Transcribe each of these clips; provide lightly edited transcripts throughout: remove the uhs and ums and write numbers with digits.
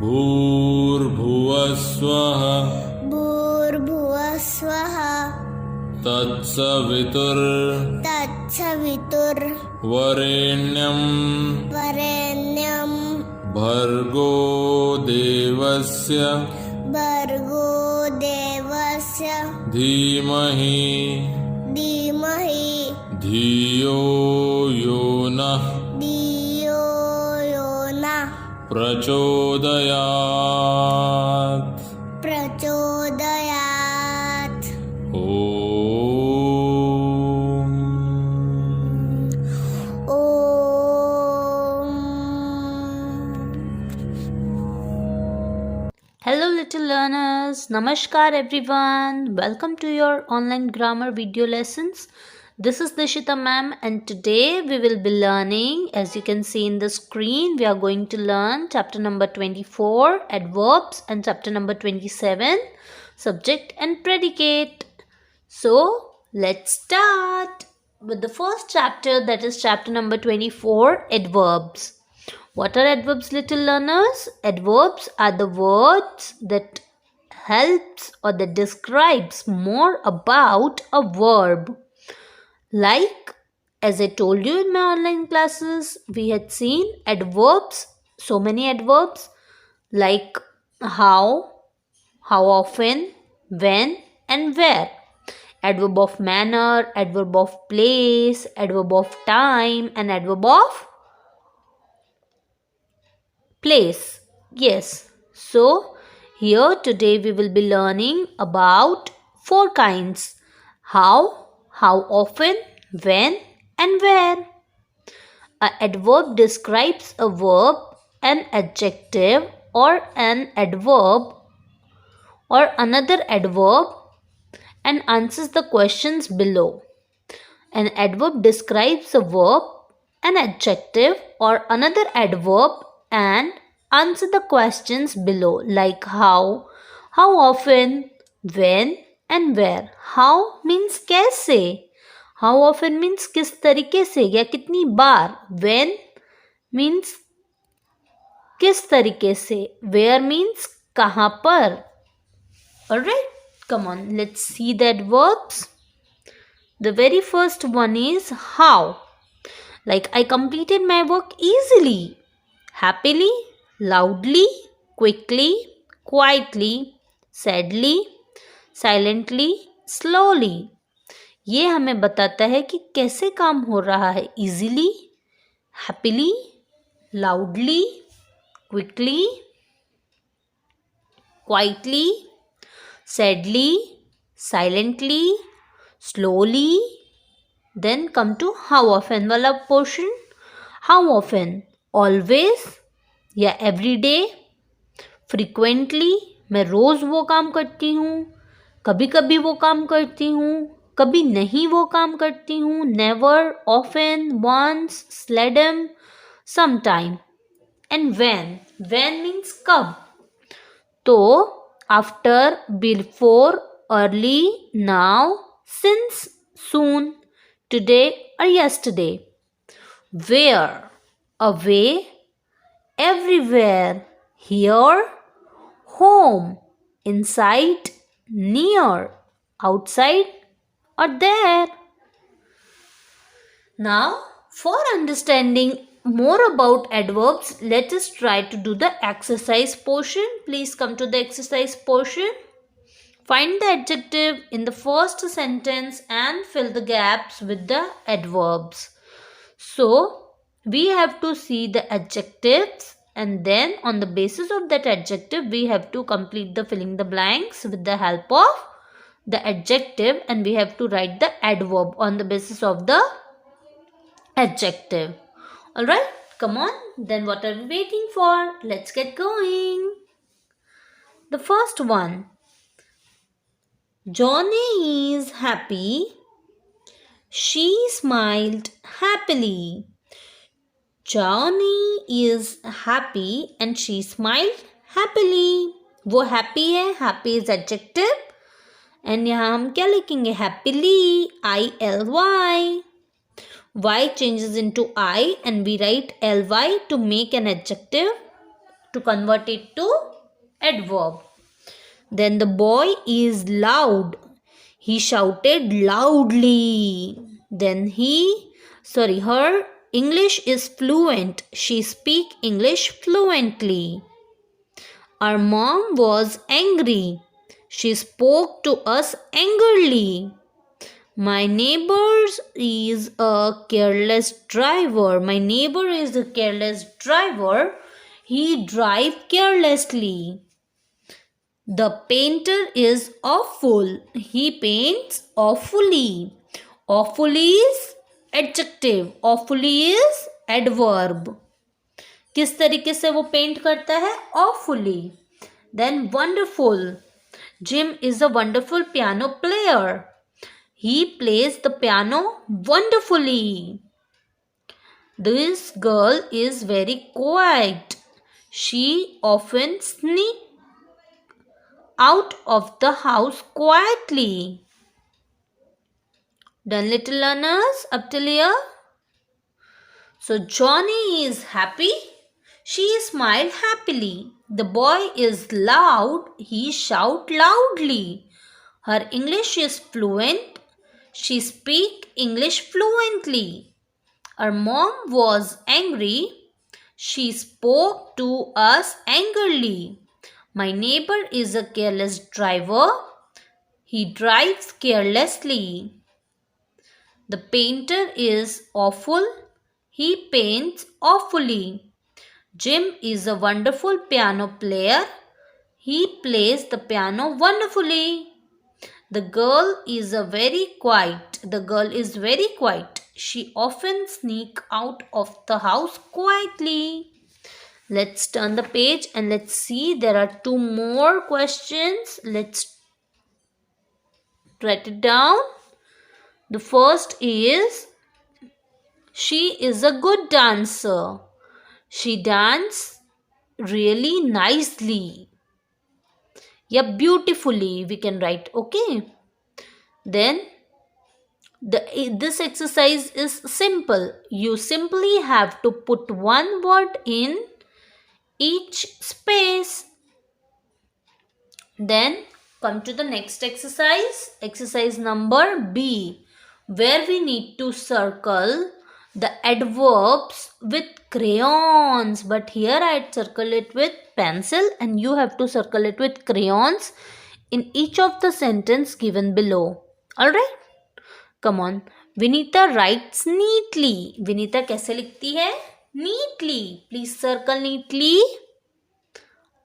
भूर्भुवः स्वः भूर्भुवः स्वः तत्सवितुर्वरेण्यं भर्गो देवस्य धीमहि धियो यो नः प्रचोदयात् Hello little learners, Namaskar everyone, welcome to your online grammar video lessons. This is Dishita ma'am and today we will be learning, as you can see in the screen, we are going to learn chapter number 24, adverbs, and chapter number 27, subject and predicate. So let's start with the first chapter, that is chapter number 24, adverbs. What are adverbs, little learners? Adverbs are the words that helps or that describes more about a verb. Like, as I told you in my online classes, we had seen adverbs, so many adverbs like how often, when and where. Adverb of manner, adverb of place, adverb of time and adverb of place. Yes. So here today we will be learning about four kinds. How often, when and where. An adverb describes a verb, an adjective or an adverb or another adverb and answers the questions below. An adverb describes a verb, an adjective or another adverb and answer the questions below, like how often, when and where. How means कैसे, how often means किस तरीके से या कितनी बार, when means किस तरीके से, where means कहाँ पर. Alright, come on, let's see the adverbs. The very first one is how. Like, I completed my work easily, happily, loudly, quickly, quietly, sadly, silently, slowly. ये हमें बताता है कि कैसे काम हो रहा है. easily, happily, loudly, quickly, quietly, sadly, silently, slowly. Then come to how often वाला portion. How often? Always या every day, frequently, मैं रोज़ वो काम करती हूँ, कभी कभी वो काम करती हूँ, कभी नहीं वो काम करती हूँ, never, often, once, seldom, sometime. And when means कब. तो after, before, early, now, since, soon, today or yesterday. Where, away, everywhere, here, home, inside, near, outside or there. Now, for understanding more about adverbs, let us try to do the exercise portion. Please come to the exercise portion. Find the adjective in the first sentence and fill the gaps with the adverbs. So, we have to see the adjectives and then on the basis of that adjective, we have to complete the filling the blanks with the help of the adjective and we have to write the adverb on the basis of the adjective. Alright, come on. Then what are we waiting for? Let's get going. The first one. Johnny is happy. She smiled happily. Johnny is happy and she smiled happily. वो happy है, happy is adjective and यहाँ हम क्या लिखेंगे? Happily, ILY. Y changes into I and we write ly to make an adjective, to convert it to adverb. Then the boy is loud. He shouted loudly. Then her English is fluent. She speak English fluently. Our mom was angry. She spoke to us angrily. My neighbor is a careless driver. My neighbor is a careless driver. He drives carelessly. The painter is awful. He paints awfully. Awfully is adjective. Awfully is adverb. किस तरीके से वो paint करता है? Awfully. Then wonderful. Jim is a wonderful piano player. He plays the piano wonderfully. This girl is very quiet. She often sneaks out of the house quietly. Done, little learners, up till here? So Johnny is happy. She smiled happily. The boy is loud. He shouts loudly. Her English is fluent. She speaks English fluently. Our mom was angry. She spoke to us angrily. My neighbor is a careless driver. He drives carelessly. The painter is awful. He paints awfully. Jim is a wonderful piano player. He plays the piano wonderfully. The girl is very quiet. The girl is very quiet. She often sneaks out of the house quietly. Let's turn the page and let's see. There are 2 more questions. Let's write it down. The first is, she is a good dancer. She dances really nicely. Yeah, beautifully we can write. Okay. Then this exercise is simple. You simply have to put one word in each space. Then come to the next exercise. Exercise number B, where we need to circle the adverbs with crayons. But here I circle it with pencil and you have to circle it with crayons in each of the sentence given below. Alright? Come on. Vinita writes neatly. Vinita कैसे लिखती है? Neatly. Please circle neatly.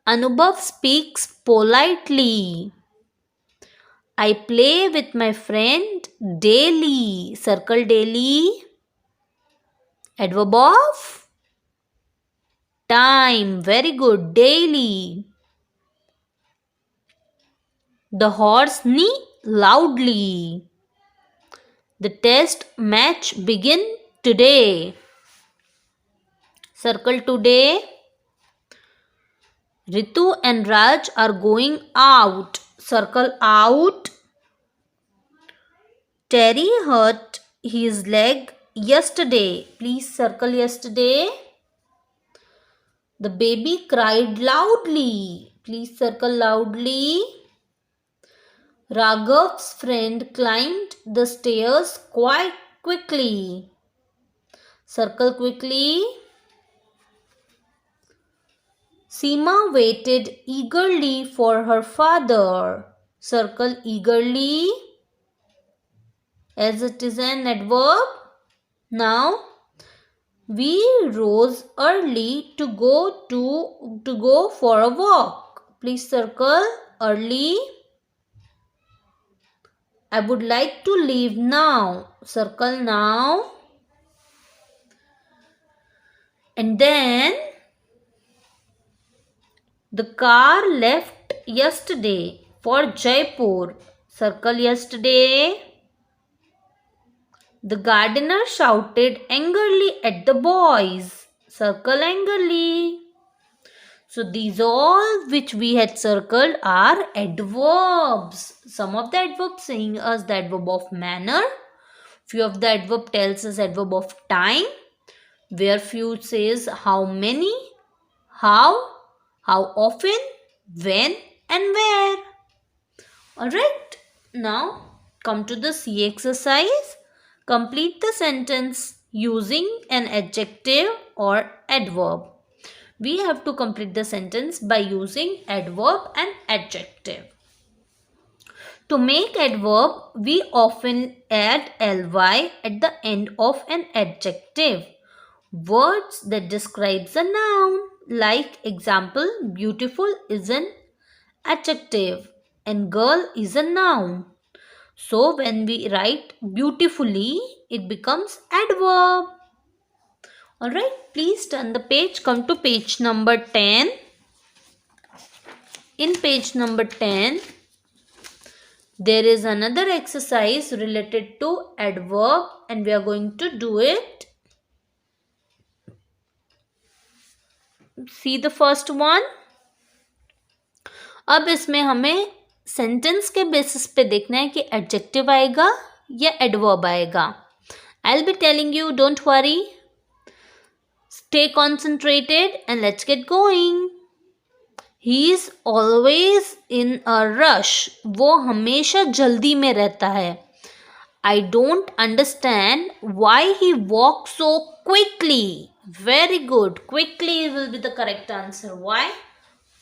Anubhav speaks politely. I play with my friend daily. Circle daily. Adverb of time. Very good. Daily. The horse neigh loudly. The test match begin today. Circle today. Ritu and Raj are going out. Circle out. Terry hurt his leg yesterday. Please circle yesterday. The baby cried loudly. Please circle loudly. Raghav's friend climbed the stairs quite quickly. Circle quickly. Seema waited eagerly for her father. Circle eagerly, as it is an adverb. Now we rose early to go for a walk. Please circle early. I would like to leave now. Circle now. And then the car left yesterday for Jaipur. Circle yesterday. The gardener shouted angrily at the boys. Circle angrily. So these all which we had circled are adverbs. Some of the adverbs saying us the adverb of manner. Few of the adverb tells us adverb of time. Where few says how many, how often, when and where. Alright. Now come to the C exercise. Complete the sentence using an adjective or adverb. We have to complete the sentence by using adverb and adjective. To make adverb, we often add ly at the end of an adjective. Words that describes a noun, like example, beautiful is an adjective and girl is a noun. So when we write beautifully, it becomes adverb. Alright, please turn the page. Come to page number 10. In page number 10, there is another exercise related to adverb and we are going to do it. See the first one. अब इसमें हमें sentence के basis पे देखना है कि adjective आएगा या एडवर्ब आएगा. I will be telling you, don't worry. Stay concentrated and let's get going. He is always in a rush. वो हमेशा जल्दी में रहता है. I don't understand why he walks so quickly. Very good. Quickly will be the correct answer. Why?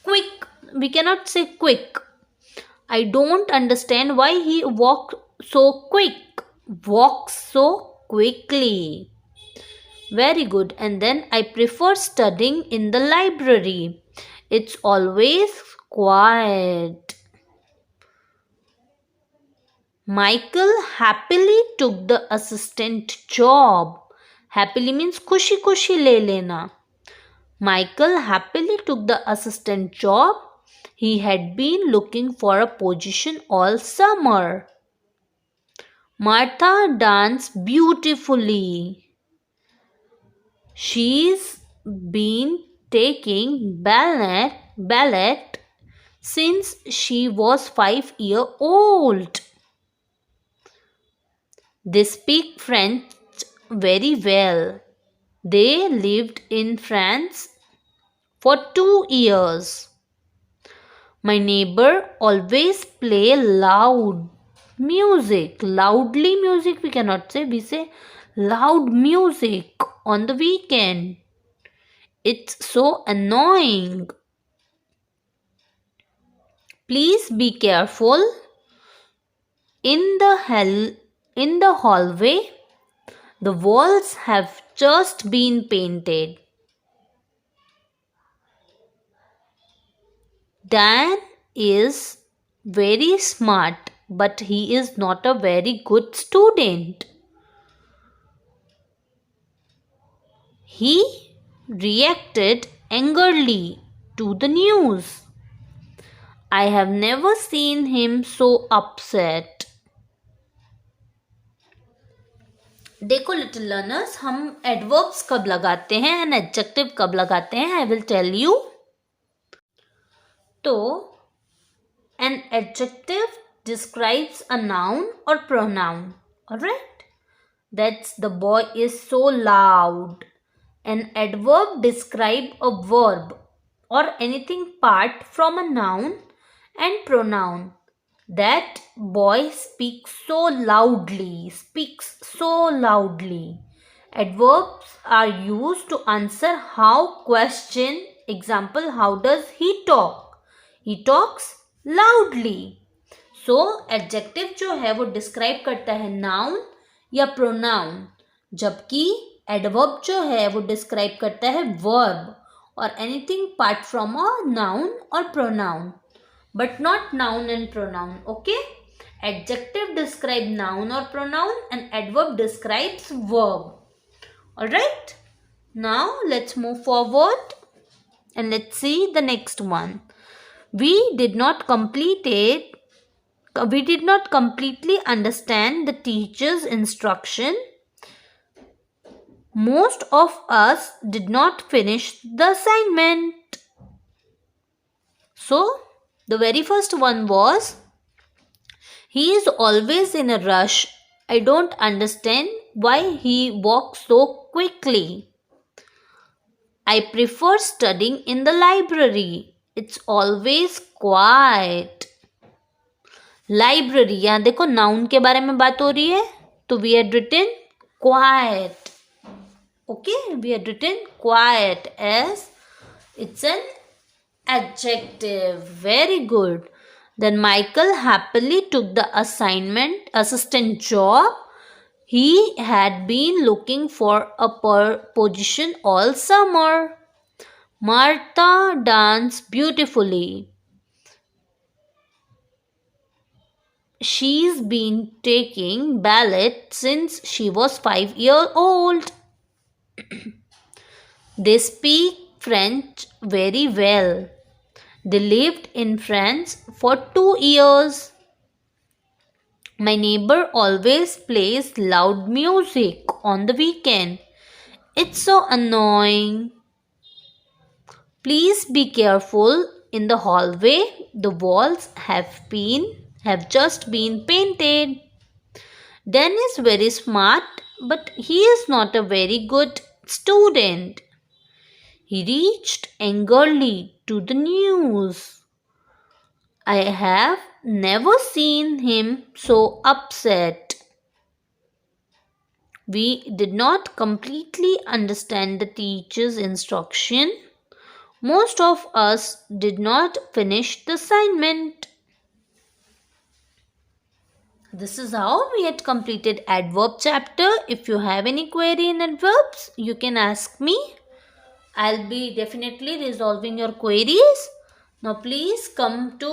Quick. We cannot say quick. I don't understand why he walks so quick. Walks so quickly. Very good. And then I prefer studying in the library. It's always quiet. Michael happily took the assistant job. Happily means खुशी खुशी ले लेना. Michael happily took the assistant job. He had been looking for a position all summer. Martha danced beautifully. She's been taking ballet since she was 5 years old. They speak French very well. They lived in France for 2 years. My neighbor always play loud music. Loudly music we cannot say. We say loud music on the weekend. It's so annoying. Please be careful. In the hallway, the walls have just been painted. Dan is very smart, but he is not a very good student. He reacted angrily to the news. I have never seen him so upset. देखो little learners, हम adverbs कब लगाते हैं and adjective कब लगाते हैं, I will tell you. तो an adjective describes a noun or pronoun. Alright? That's the boy is so loud. An adverb describes a verb or anything part from a noun and pronoun. That boy speaks so loudly. Adverbs are used to answer how question. Example, how does he talk? He talks loudly. So adjective जो है वो describe करता है noun या pronoun, जबकि adverb जो है वो describe करता है verb or anything part from a noun or pronoun, but not noun and pronoun. Okay? Adjective describe noun or pronoun and adverb describes verb. Alright? Now let's move forward and let's see the next one. We did not completely understand the teacher's instruction. Most of us did not finish the assignment. So, the very first one was, he is always in a rush. I don't understand why he walks so quickly. I prefer studying in the library. It's always quiet. Library, यहाँ देखो noun के बारे में बात हो रही है, तो we had written quite. Okay, we had written quite as it's an adjective. Very good. Then Michael happily took the assistant job. He had been looking for a position all summer. Martha danced beautifully. She's been taking ballet since she was 5 years old. They speak French very well. They lived in France for 2 years. My neighbor always plays loud music on the weekend. It's so annoying. Please be careful in the hallway. The walls have just been painted. Dan is very smart, but he is not a very good student. He reached angrily to the news. I have never seen him so upset. We did not completely understand the teacher's instruction. Most of us did not finish the assignment. This is how we had completed adverb chapter. If you have any query in adverbs, you can ask me. I'll be definitely resolving your queries. Now please come to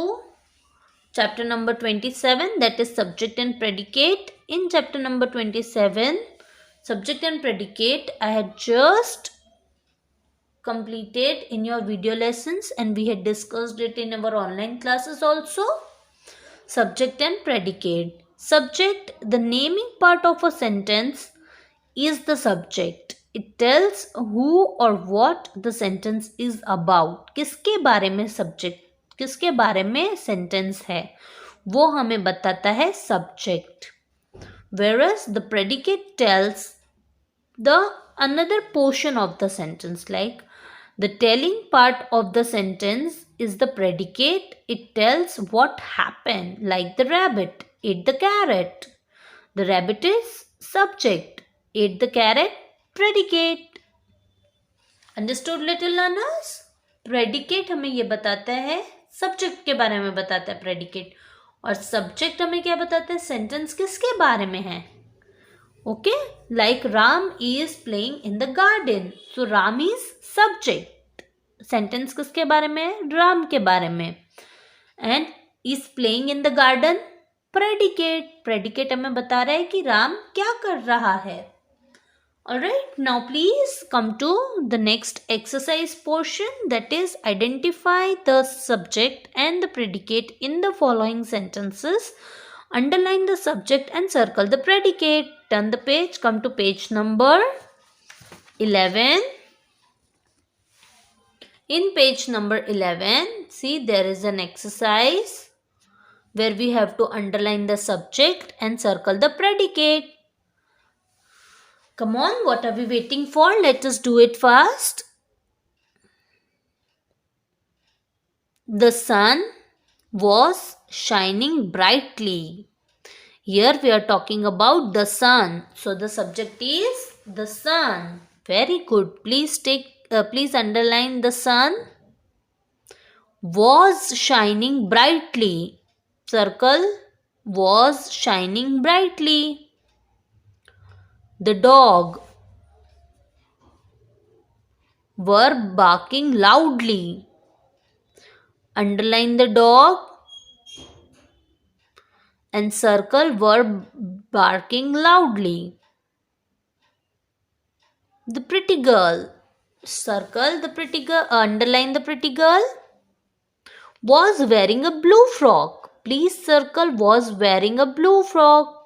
chapter number 27, that is subject and predicate. In chapter number 27, subject and predicate, I had just completed in your video lessons and we had discussed it in our online classes also. Subject and predicate. Subject, the naming part of a sentence, is the subject. It tells who or what the sentence is about. किसके बारे में subject, किसके बारे में sentence है, वो हमें बताता है subject. Whereas the predicate tells the another portion of the sentence, like the telling part of the sentence is the predicate. It tells what happened, like the rabbit ate the carrot. The rabbit is subject, ate the carrot, predicate. Understood little learners? Predicate हमें ये बताता है, subject के बारे में बताता है predicate, और subject हमें क्या बताता है, sentence किसके बारे में है. Okay, like Ram is playing in the garden. So Ram is subject. Sentence किसके बारे में है, राम के बारे में. And is playing in the garden, predicate. Predicate हमें बता रहा है कि राम क्या कर रहा है. Alright, now please come to the next exercise portion, that is identify the subject and the predicate in the following sentences. Underline the subject and circle the predicate. Turn the page, come to page number 11. In page number 11, see there is an exercise where we have to underline the subject and circle the predicate. Come on, what are we waiting for? Let us do it fast. The sun was shining brightly. Here we are talking about the sun. So the subject is the sun. Very good. Please underline the sun. Was shining brightly. Circle was shining brightly. The dog were barking loudly. Underline the dog and circle were barking loudly. The pretty girl, circle the pretty girl, underline the pretty girl, was wearing a blue frock. Please circle was wearing a blue frock.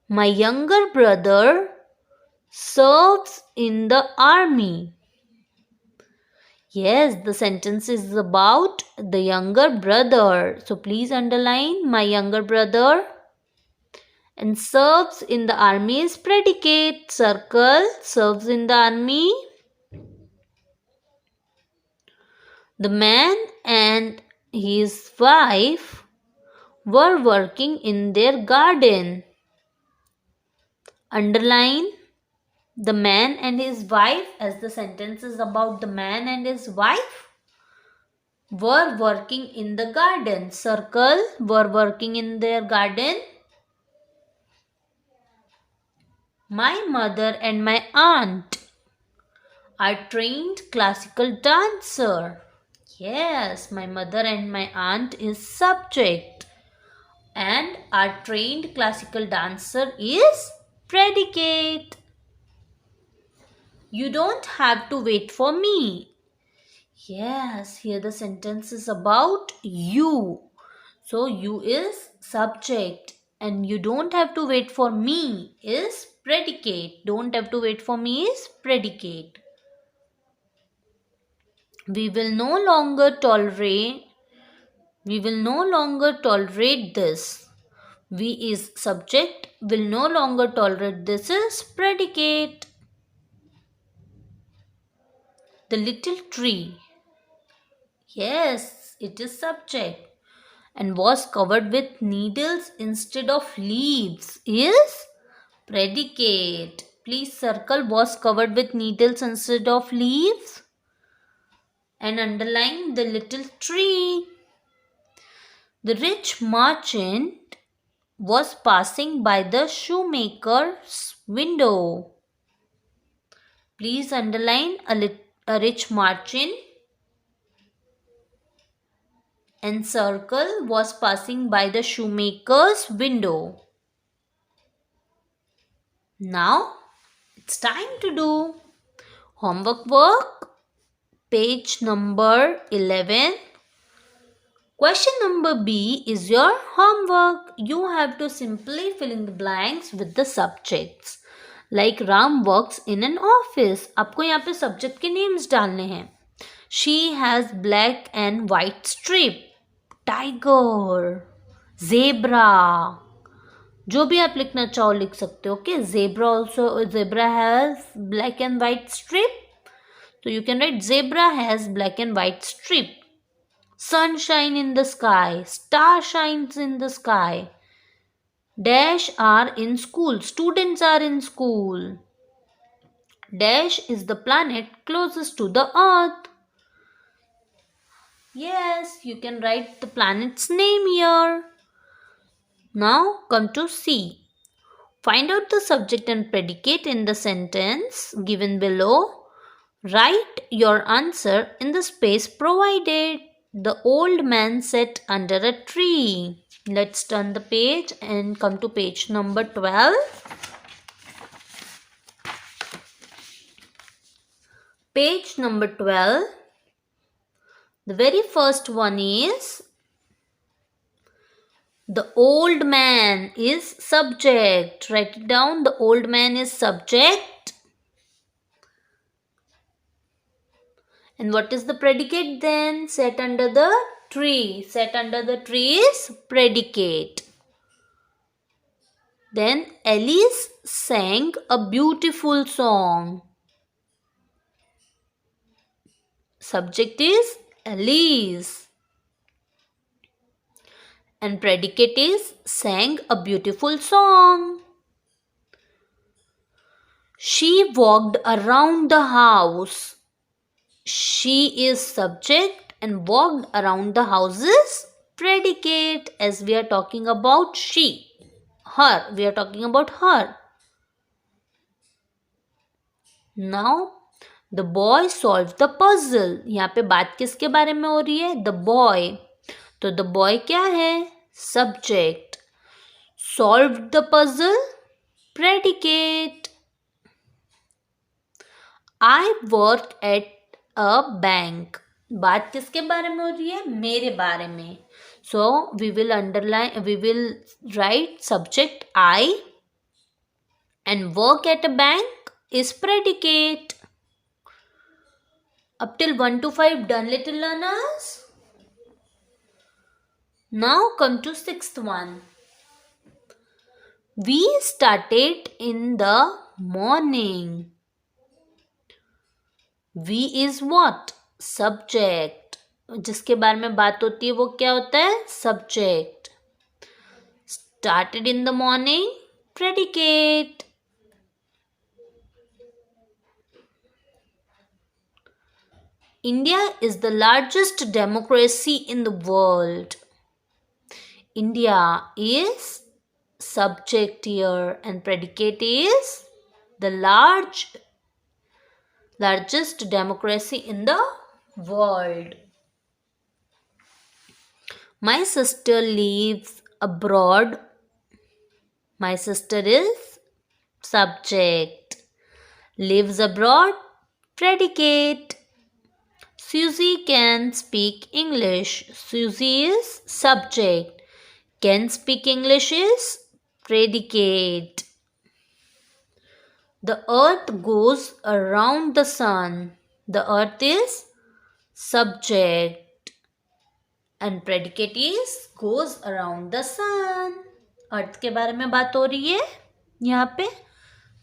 My younger brother serves in the army. Yes, the sentence is about the younger brother. So please underline my younger brother. And serves in the army is predicate. Circle serves in the army. The man and his wife were working in their garden. Underline the man and his wife, as the sentence is about the man and his wife were working in the garden. Circle were working in their garden. My mother and my aunt are trained classical dancer. Yes, my mother and my aunt is subject and our trained classical dancer is predicate. You don't have to wait for me. Yes, here the sentence is about you. So you is subject and you don't have to wait for me is predicate. Don't have to wait for me is predicate. We will no longer tolerate this. We is subject, will no longer tolerate this is predicate. The little tree. Yes, it is subject. And was covered with needles instead of leaves is predicate. Please circle was covered with needles instead of leaves and underline the little tree. The rich merchant was passing by the shoemaker's window. Please underline a rich merchant and circle was passing by the shoemaker's window. Now it's time to do homework work, page number 11. Question number B is your homework. You have to simply fill in the blanks with the subjects. Like Ram works in an office. आपको यहाँ पे subject के names डालने हैं. She has black and white strip. Tiger. Zebra. जो भी आप लिखना चाहो लिख सकते हो. Okay? Zebra has black and white strip. So you can write zebra has black and white strip. Sunshine in the sky. Star shines in the sky. Dash are in school. Students are in school. Dash is the planet closest to the earth. Yes, you can write the planet's name here. Now come to C. Find out the subject and predicate in the sentence given below. Write your answer in the space provided. The old man sat under a tree. Let's turn the page and come to page number 12. Page number 12. The very first one is the old man is subject. Write it down. The old man is subject. And what is the predicate then? Sat under the tree. Sat under the tree is predicate. Then Alice sang a beautiful song. Subject is Alice. And predicate is sang a beautiful song. She walked around the house. She is subject and walked around the house is predicate, as we are talking about she. Her. We are talking about her. Now, the boy solved the puzzle. यहाँ पे बात किसके बारे में हो रही है? The boy. तो the boy क्या है? Subject. Solved the puzzle. Predicate. I work at a bank. बात किसके बारे में हो रही है? मेरे बारे में. So we will write subject I and work at a bank is predicate. Up till 1 to 5 done, little learners? Now come to sixth one. We started in the morning. We is what? Subject. जिसके बारे में बात होती है वो क्या होता है? Subject. Started in the morning. Predicate. India is the largest democracy in the world. India is subject here and predicate is the largest democracy in the world. My sister lives abroad. My sister is subject. Lives abroad, predicate. Susie can speak English. Susie is subject. Can speak English is predicate. The earth goes around the sun. The earth is subject. And predicate is goes around the sun. अर्थ के बारे में बात हो रही है यहाँ पे.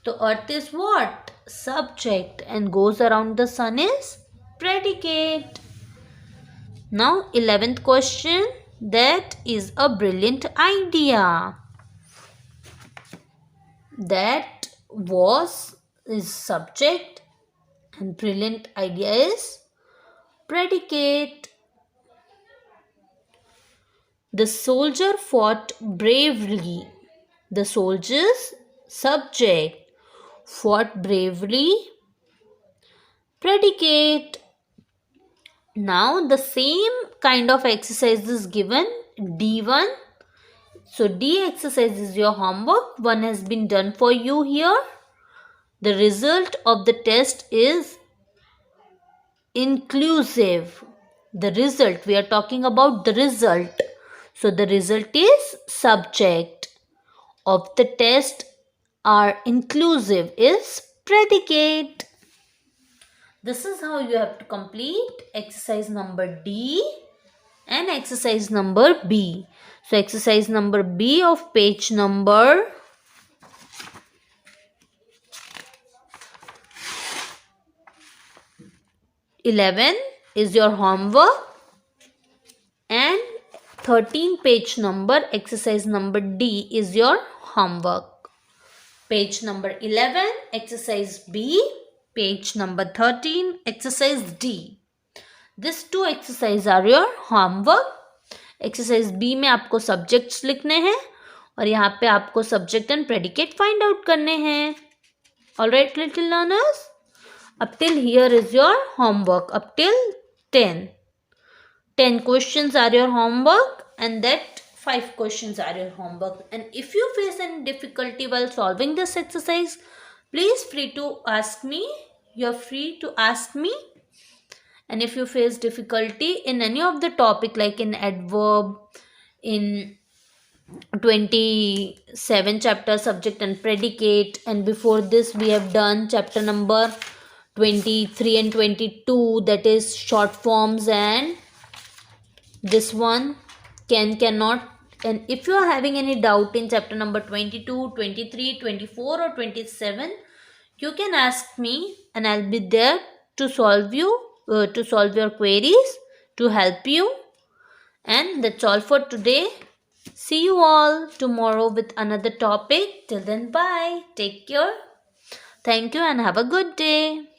तो earth is what? Subject. And goes around the sun is predicate. Now 11th question. That is a brilliant idea. That is subject and brilliant idea is predicate. The soldier fought bravely. The soldier's subject fought bravely. Predicate. Now the same kind of exercise is given, D1. So D exercise is your homework. One has been done for you here. The result of the test is inclusive. The result, we are talking about the result. So the result is subject of the test are inclusive is predicate. This is how you have to complete exercise number D and exercise number B. So exercise number B of page number 11 is your homework and 13 page number exercise number D is your homework. Page number 11 exercise B, page number 13 exercise D. These two exercises are your homework. Exercise B में आपको subjects लिखने हैं और यहाँ पे आपको subject and predicate find out करने हैं. Alright little learners, up till here is your homework up till 10 questions are your homework and that 5 questions are your homework. And if you face any difficulty while solving this exercise, please free to ask me. You're free to ask me. And if you face difficulty in any of the topic like in adverb, in 27 chapter subject and predicate, and before this we have done chapter number 23 and 22, that is short forms, and this one can, cannot. And if you are having any doubt in chapter number 22, 23, 24 or 27, you can ask me and I'll be there to solve your queries, to help you. And that's all for today. See you all tomorrow with another topic. Till then, bye. Take care. Thank you and have a good day.